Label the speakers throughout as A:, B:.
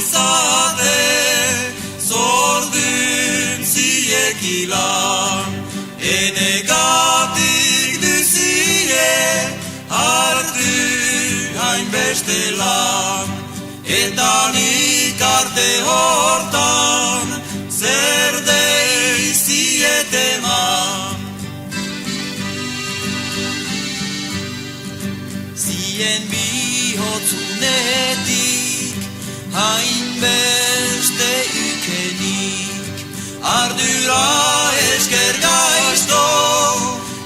A: izate, zordun ziekilan, enegatik duzie, hartu hainbeste lan, eta nik arte hortan, zer deiziet eman. Zien bihotzunetik, hainbeste ukenik, ardura esker gaizto,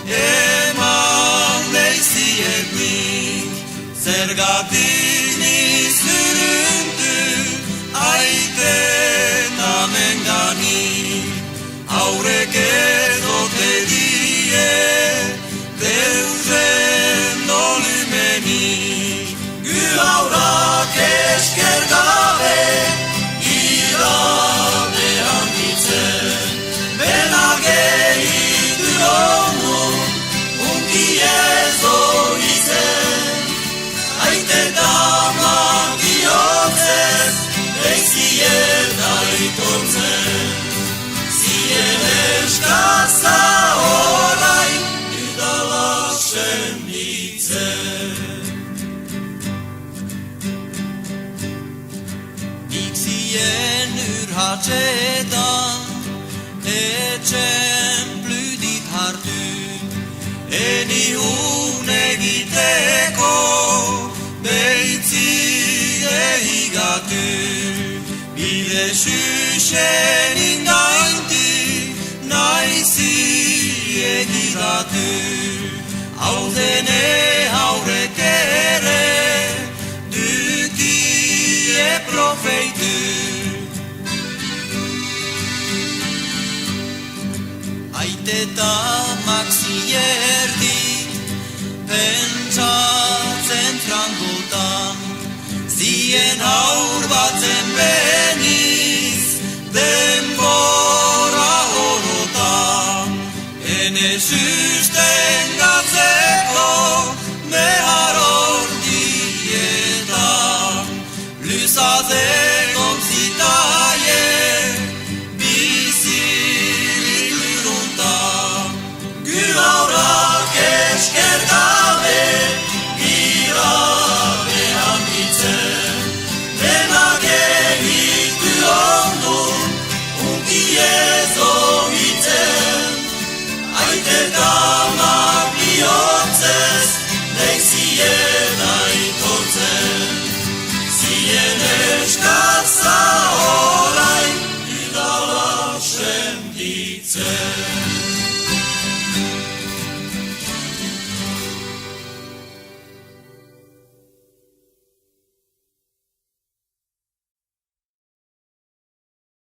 A: eman leiziet nik, zergatik nizuruntu, aiten amenganik, aurrek edote die, deusen dolumenik, gu aurak esker gabe, irade handitzen, benak egitu ondu, unki ez horizen, aite damak biotzez, leiziet aitortzen, zien eskaza orain, idala senditzen. Nik zien urhatxetan, etxen pludit hartu, eni hun egiteko, beitzi egatu, bide xuxen ingainti, naizi egitatu, haudene haurek ere, dukie profeitu. Aiteta maxierdik, pentsatzen frangotan, zien haur batzen beniz, denbora horotan, ene susten gatzeko, behar ordietan, luzazeko zitaie, bizirik luruntan, gu aurak esker gabe, irabe handitzen, denak egitu ondu, unki ez ohitzen, aite damak bihotzez, leizien aitortzen, zien eskatza orain, idala senditzen.